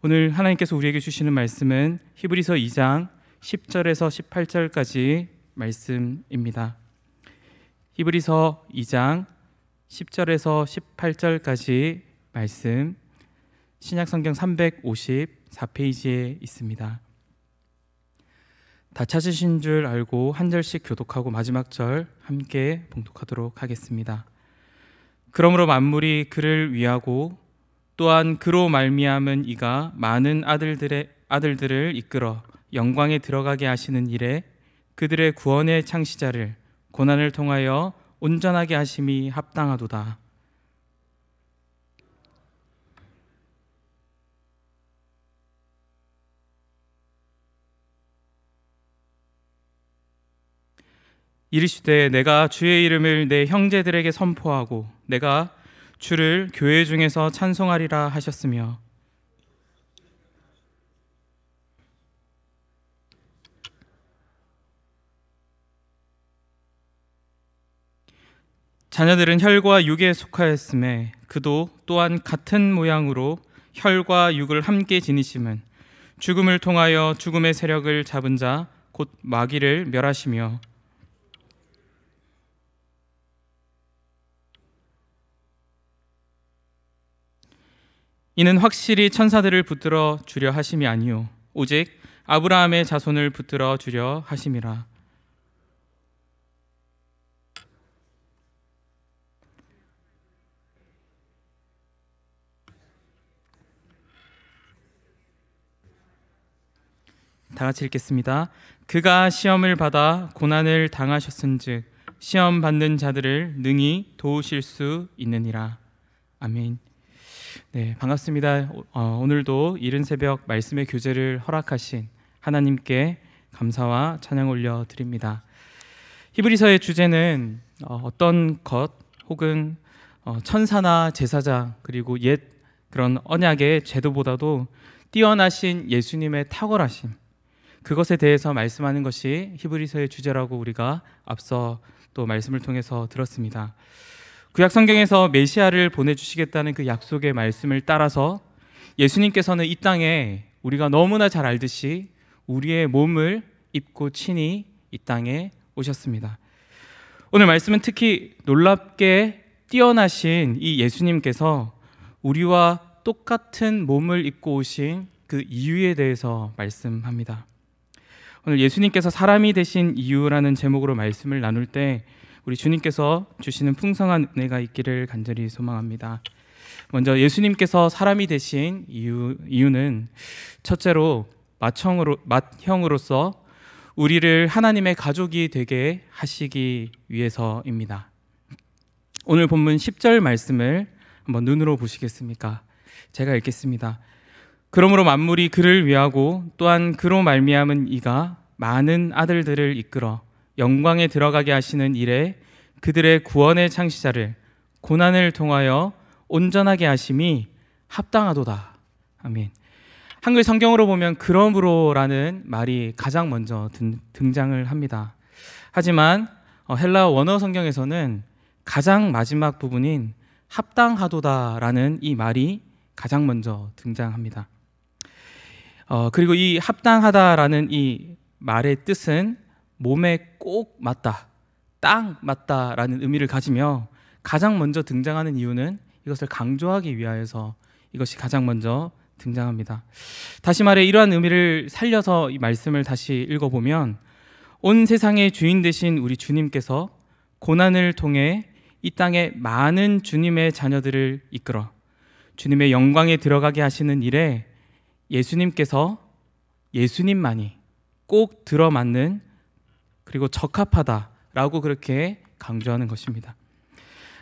오늘 하나님께서 우리에게 주시는 말씀은 히브리서 2장 10절에서 18절까지 말씀입니다. 히브리서 2장 10절에서 18절까지 말씀, 신약성경 354페이지에 있습니다. 다 찾으신 줄 알고 한 절씩 교독하고 마지막 절 함께 봉독하도록 하겠습니다. 그러므로 만물이 그를 위하고 또한 그로 말미암은 이가 많은 아들들을 이끌어 영광에 들어가게 하시는 일에 그들의 구원의 창시자를 고난을 통하여 온전하게 하심이 합당하도다. 이르시되 내가 주의 이름을 내 형제들에게 선포하고 내가 주를 교회 중에서 찬송하리라 하셨으며 자녀들은 혈과 육에 속하였음에 그도 또한 같은 모양으로 혈과 육을 함께 지니심은 죽음을 통하여 죽음의 세력을 잡은 자 곧 마귀를 멸하시며 이는 확실히 천사들을 붙들어 주려 하심이 아니요 오직 아브라함의 자손을 붙들어 주려 하심이라. 다 같이 읽겠습니다. 그가 시험을 받아 고난을 당하셨은즉 시험 받는 자들을 능히 도우실 수 있느니라. 아멘. 네, 반갑습니다. 오늘도 이른 새벽 말씀의 교제를 허락하신 하나님께 감사와 찬양 올려드립니다. 히브리서의 주제는 어떤 것 혹은 천사나 제사장 그리고 옛 그런 언약의 제도보다도 뛰어나신 예수님의 탁월하심, 그것에 대해서 말씀하는 것이 히브리서의 주제라고 우리가 앞서 또 말씀을 통해서 들었습니다. 구약 성경에서 메시아를 보내주시겠다는 그 약속의 말씀을 따라서 예수님께서는 이 땅에 우리가 너무나 잘 알듯이 우리의 몸을 입고 친히 이 땅에 오셨습니다. 오늘 말씀은 특히 놀랍게 뛰어나신 이 예수님께서 우리와 똑같은 몸을 입고 오신 그 이유에 대해서 말씀합니다. 오늘 예수님께서 사람이 되신 이유라는 제목으로 말씀을 나눌 때 우리 주님께서 주시는 풍성한 은혜가 있기를 간절히 소망합니다. 먼저 예수님께서 사람이 되신 이유는 첫째로 맏형으로서 우리를 하나님의 가족이 되게 하시기 위해서입니다. 오늘 본문 10절 말씀을 한번 눈으로 보시겠습니까? 제가 읽겠습니다. 그러므로 만물이 그를 위하고 또한 그로 말미암은 이가 많은 아들들을 이끌어 영광에 들어가게 하시는 일에 그들의 구원의 창시자를 고난을 통하여 온전하게 하심이 합당하도다. 아멘. 한글 성경으로 보면 그러므로라는 말이 가장 먼저 등장을 합니다. 하지만 헬라어 원어 성경에서는 가장 마지막 부분인 합당하도다라는 이 말이 가장 먼저 등장합니다. 그리고 이 합당하다라는 이 말의 뜻은 몸에 꼭 맞다, 딱 맞다라는 의미를 가지며 가장 먼저 등장하는 이유는 이것을 강조하기 위하여서 이것이 가장 먼저 등장합니다. 다시 말해 이러한 의미를 살려서 이 말씀을 다시 읽어보면 온 세상의 주인 되신 우리 주님께서 고난을 통해 이 땅에 많은 주님의 자녀들을 이끌어 주님의 영광에 들어가게 하시는 일에 예수님께서 예수님만이 꼭 들어맞는 그리고 적합하다라고 그렇게 강조하는 것입니다.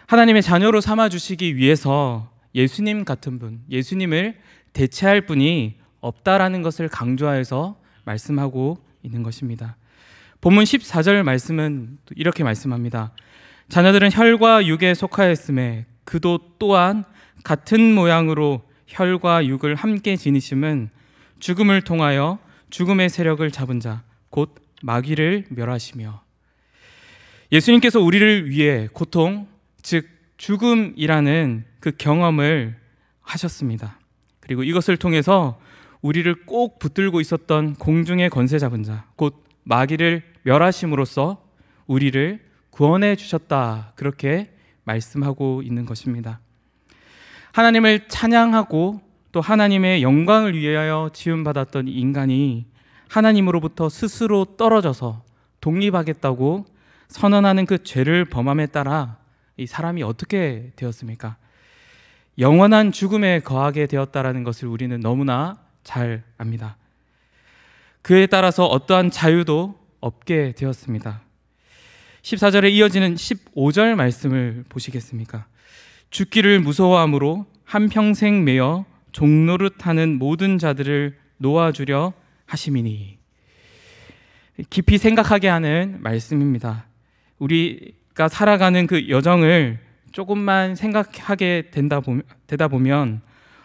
하나님의 자녀로 삼아주시기 위해서 예수님 같은 분, 예수님을 대체할 분이 없다라는 것을 강조하여서 말씀하고 있는 것입니다. 본문 14절 말씀은 이렇게 말씀합니다. 자녀들은 혈과 육에 속하였음에 그도 또한 같은 모양으로 혈과 육을 함께 지니심은 죽음을 통하여 죽음의 세력을 잡은 자 곧 마귀를 멸하시며. 예수님께서 우리를 위해 고통, 즉 죽음이라는 그 경험을 하셨습니다. 그리고 이것을 통해서 우리를 꼭 붙들고 있었던 공중의 권세 잡은 자, 곧 마귀를 멸하심으로써 우리를 구원해 주셨다. 그렇게 말씀하고 있는 것입니다. 하나님을 찬양하고 또 하나님의 영광을 위하여 지음받았던 인간이 하나님으로부터 스스로 떨어져서 독립하겠다고 선언하는 그 죄를 범함에 따라 이 사람이 어떻게 되었습니까? 영원한 죽음에 거하게 되었다라는 것을 우리는 너무나 잘 압니다. 그에 따라서 어떠한 자유도 없게 되었습니다. 14절에 이어지는 15절 말씀을 보시겠습니까? 죽기를 무서워함으로 한평생 매여 종노릇하는 모든 자들을 놓아주려 하심이니. 깊이 생각하게 하는 말씀입니다. 우리가 살아가는 그 여정을 조금만 생각하게 되다 보면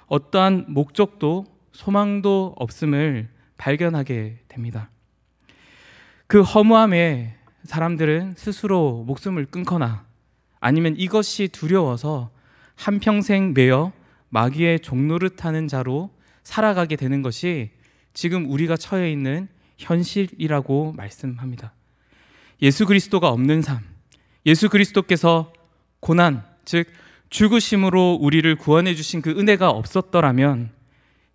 어떠한 목적도 소망도 없음을 발견하게 됩니다. 그 허무함에 사람들은 스스로 목숨을 끊거나 아니면 이것이 두려워서 한평생 매여 마귀의 종노릇하는 자로 살아가게 되는 것이 지금 우리가 처해 있는 현실이라고 말씀합니다. 예수 그리스도가 없는 삶, 예수 그리스도께서 고난, 즉 죽으심으로 우리를 구원해 주신 그 은혜가 없었더라면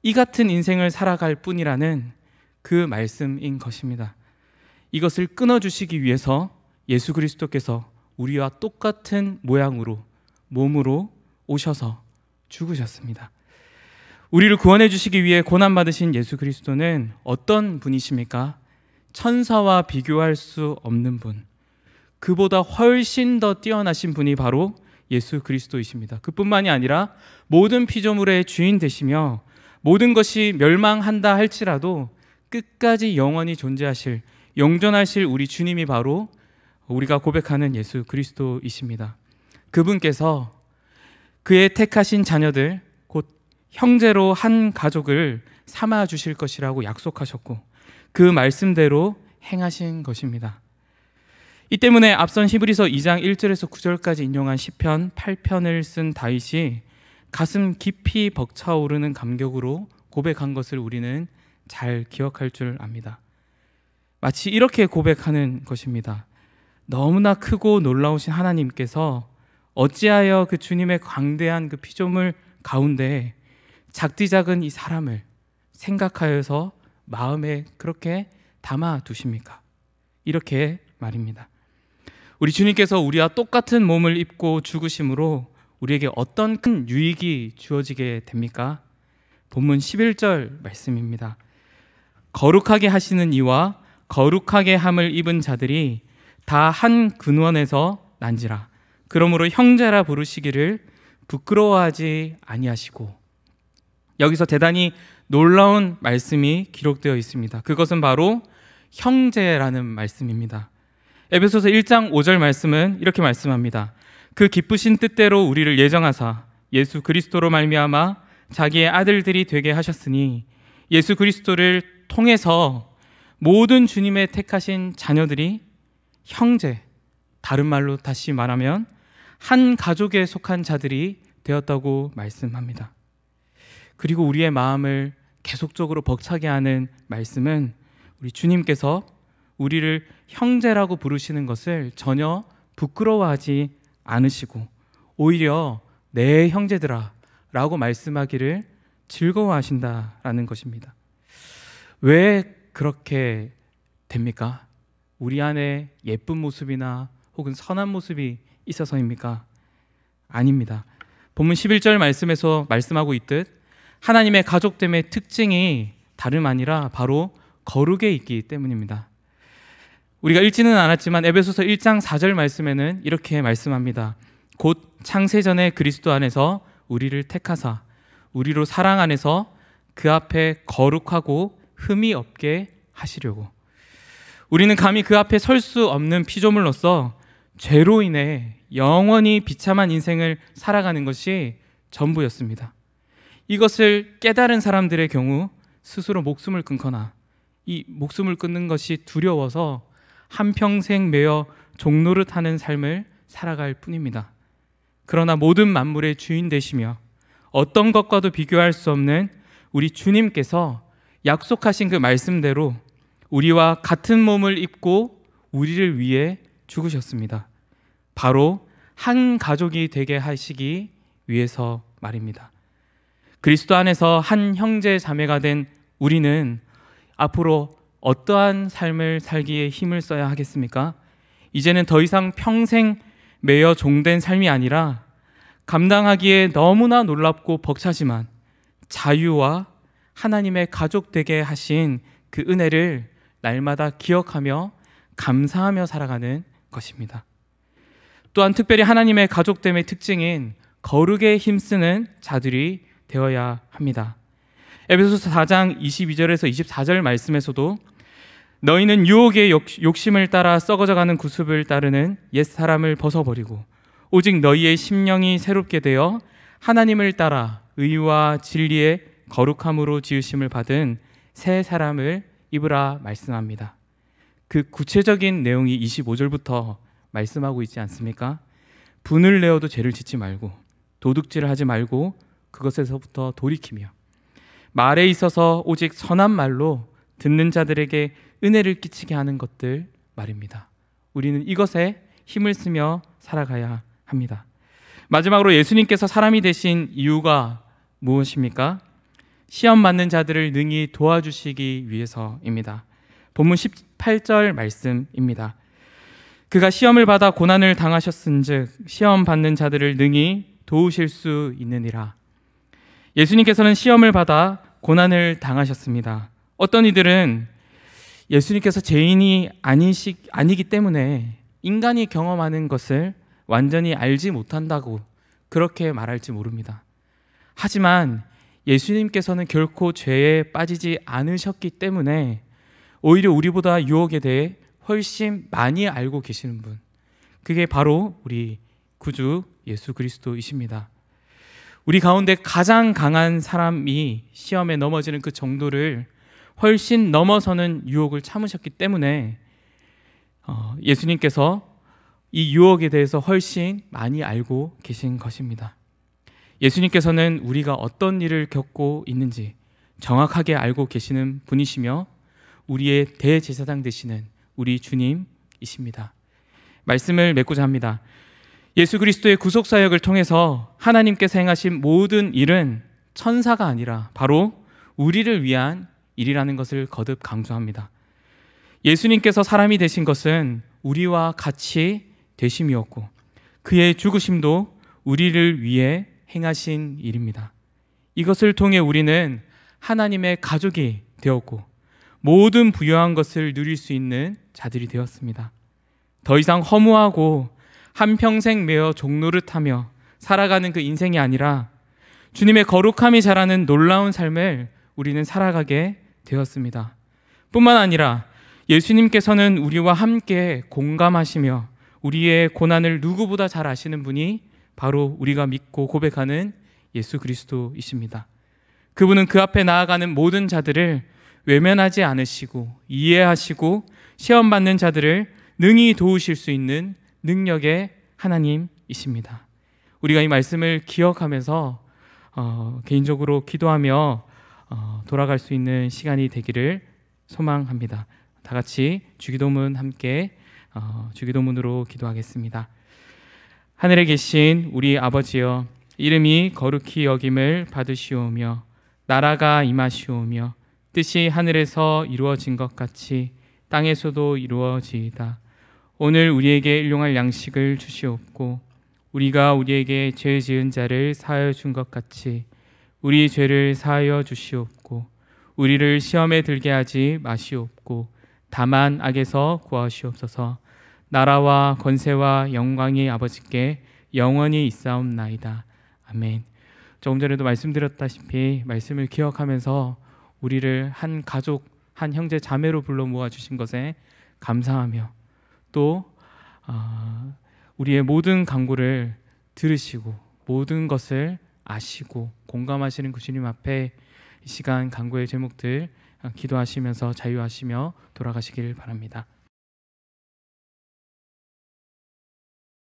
이 같은 인생을 살아갈 뿐이라는 그 말씀인 것입니다. 이것을 끊어주시기 위해서 예수 그리스도께서 우리와 똑같은 모양으로 몸으로 오셔서 죽으셨습니다. 우리를 구원해 주시기 위해 고난받으신 예수 그리스도는 어떤 분이십니까? 천사와 비교할 수 없는 분, 그보다 훨씬 더 뛰어나신 분이 바로 예수 그리스도이십니다. 그뿐만이 아니라 모든 피조물의 주인 되시며 모든 것이 멸망한다 할지라도 끝까지 영원히 존재하실, 영존하실 우리 주님이 바로 우리가 고백하는 예수 그리스도이십니다. 그분께서 그의 택하신 자녀들, 곧 형제로 한 가족을 삼아 주실 것이라고 약속하셨고 그 말씀대로 행하신 것입니다. 이 때문에 앞선 히브리서 2장 1절에서 9절까지 인용한 시편 8편을 쓴 다윗이 가슴 깊이 벅차오르는 감격으로 고백한 것을 우리는 잘 기억할 줄 압니다. 마치 이렇게 고백하는 것입니다. 너무나 크고 놀라우신 하나님께서 어찌하여 그 주님의 광대한 그 피조물 가운데 작디 작은 이 사람을 생각하여서 마음에 그렇게 담아 두십니까? 이렇게 말입니다. 우리 주님께서 우리와 똑같은 몸을 입고 죽으심으로 우리에게 어떤 큰 유익이 주어지게 됩니까? 본문 11절 말씀입니다. 거룩하게 하시는 이와 거룩하게 함을 입은 자들이 다 한 근원에서 난지라. 그러므로 형제라 부르시기를 부끄러워하지 아니하시고. 여기서 대단히 놀라운 말씀이 기록되어 있습니다. 그것은 바로 형제라는 말씀입니다. 에베소서 1장 5절 말씀은 이렇게 말씀합니다. 그 기쁘신 뜻대로 우리를 예정하사 예수 그리스도로 말미암아 자기의 아들들이 되게 하셨으니 예수 그리스도를 통해서 모든 주님의 택하신 자녀들이 형제, 다른 말로 다시 말하면 한 가족에 속한 자들이 되었다고 말씀합니다. 그리고 우리의 마음을 계속적으로 벅차게 하는 말씀은 우리 주님께서 우리를 형제라고 부르시는 것을 전혀 부끄러워하지 않으시고 오히려 내 형제들아 라고 말씀하기를 즐거워하신다라는 것입니다. 왜 그렇게 됩니까? 우리 안에 예쁜 모습이나 혹은 선한 모습이 있어서입니까? 아닙니다. 본문 11절 말씀에서 말씀하고 있듯 하나님의 가족됨의 특징이 다름 아니라 바로 거룩에 있기 때문입니다. 우리가 읽지는 않았지만 에베소서 1장 4절 말씀에는 이렇게 말씀합니다. 곧 창세전에 그리스도 안에서 우리를 택하사 우리로 사랑 안에서 그 앞에 거룩하고 흠이 없게 하시려고. 우리는 감히 그 앞에 설 수 없는 피조물로서 죄로 인해 영원히 비참한 인생을 살아가는 것이 전부였습니다. 이것을 깨달은 사람들의 경우 스스로 목숨을 끊거나 이 목숨을 끊는 것이 두려워서 한평생 매여 종노릇하는 삶을 살아갈 뿐입니다. 그러나 모든 만물의 주인 되시며 어떤 것과도 비교할 수 없는 우리 주님께서 약속하신 그 말씀대로 우리와 같은 몸을 입고 우리를 위해 죽으셨습니다. 바로 한 가족이 되게 하시기 위해서 말입니다. 그리스도 안에서 한 형제 자매가 된 우리는 앞으로 어떠한 삶을 살기에 힘을 써야 하겠습니까? 이제는 더 이상 평생 매여 종된 삶이 아니라 감당하기에 너무나 놀랍고 벅차지만 자유와 하나님의 가족 되게 하신 그 은혜를 날마다 기억하며 감사하며 살아가는 것입니다. 또한 특별히 하나님의 가족됨의 특징인 거룩에 힘쓰는 자들이 되어야 합니다. 에베소서 4장 22절에서 24절 말씀에서도 너희는 유혹의 욕심을 따라 썩어져가는 구습을 따르는 옛사람을 벗어버리고 오직 너희의 심령이 새롭게 되어 하나님을 따라 의와 진리의 거룩함으로 지으심을 받은 새 사람을 입으라 말씀합니다. 그 구체적인 내용이 25절부터 말씀하고 있지 않습니까? 분을 내어도 죄를 짓지 말고 도둑질을 하지 말고 그것에서부터 돌이키며 말에 있어서 오직 선한 말로 듣는 자들에게 은혜를 끼치게 하는 것들 말입니다. 우리는 이것에 힘을 쓰며 살아가야 합니다. 마지막으로 예수님께서 사람이 되신 이유가 무엇입니까? 시험 받는 자들을 능히 도와주시기 위해서입니다. 본문 18절 말씀입니다. 그가 시험을 받아 고난을 당하셨은즉 시험 받는 자들을 능히 도우실 수 있느니라. 예수님께서는 시험을 받아 고난을 당하셨습니다. 어떤 이들은 예수님께서 죄인이 아니기 때문에 인간이 경험하는 것을 완전히 알지 못한다고 그렇게 말할지 모릅니다. 하지만 예수님께서는 결코 죄에 빠지지 않으셨기 때문에 오히려 우리보다 유혹에 대해 훨씬 많이 알고 계시는 분, 그게 바로 우리 구주 예수 그리스도이십니다. 우리 가운데 가장 강한 사람이 시험에 넘어지는 그 정도를 훨씬 넘어서는 유혹을 참으셨기 때문에 예수님께서 이 유혹에 대해서 훨씬 많이 알고 계신 것입니다. 예수님께서는 우리가 어떤 일을 겪고 있는지 정확하게 알고 계시는 분이시며 우리의 대제사장 되시는 우리 주님이십니다. 말씀을 맺고자 합니다. 예수 그리스도의 구속사역을 통해서 하나님께서 행하신 모든 일은 천사가 아니라 바로 우리를 위한 일이라는 것을 거듭 강조합니다. 예수님께서 사람이 되신 것은 우리와 같이 되심이었고 그의 죽으심도 우리를 위해 행하신 일입니다. 이것을 통해 우리는 하나님의 가족이 되었고 모든 부요한 것을 누릴 수 있는 자들이 되었습니다. 더 이상 허무하고 한평생 매어 종노릇하며 살아가는 그 인생이 아니라 주님의 거룩함이 자라는 놀라운 삶을 우리는 살아가게 되었습니다. 뿐만 아니라 예수님께서는 우리와 함께 공감하시며 우리의 고난을 누구보다 잘 아시는 분이 바로 우리가 믿고 고백하는 예수 그리스도이십니다. 그분은 그 앞에 나아가는 모든 자들을 외면하지 않으시고 이해하시고 시험받는 자들을 능히 도우실 수 있는 능력의 하나님이십니다. 우리가 이 말씀을 기억하면서 개인적으로 기도하며 돌아갈 수 있는 시간이 되기를 소망합니다. 다 같이 주기도문 함께 주기도문으로 기도하겠습니다. 하늘에 계신 우리 아버지여, 이름이 거룩히 여김을 받으시오며 나라가 임하시오며 뜻이 하늘에서 이루어진 것 같이 땅에서도 이루어지이다. 오늘 우리에게 일용할 양식을 주시옵고 우리가 우리에게 죄 지은 자를 사하여 준 것 같이 우리 죄를 사하여 주시옵고 우리를 시험에 들게 하지 마시옵고 다만 악에서 구하시옵소서. 나라와 권세와 영광이 아버지께 영원히 있사옵나이다. 아멘. 조금 전에도 말씀드렸다시피 말씀을 기억하면서 우리를 한 가족, 한 형제 자매로 불러 모아주신 것에 감사하며 또 우리의 모든 간구를 들으시고 모든 것을 아시고 공감하시는 그 주님 앞에 이 시간 간구의 제목들 기도하시면서 자유하시며 돌아가시길 바랍니다.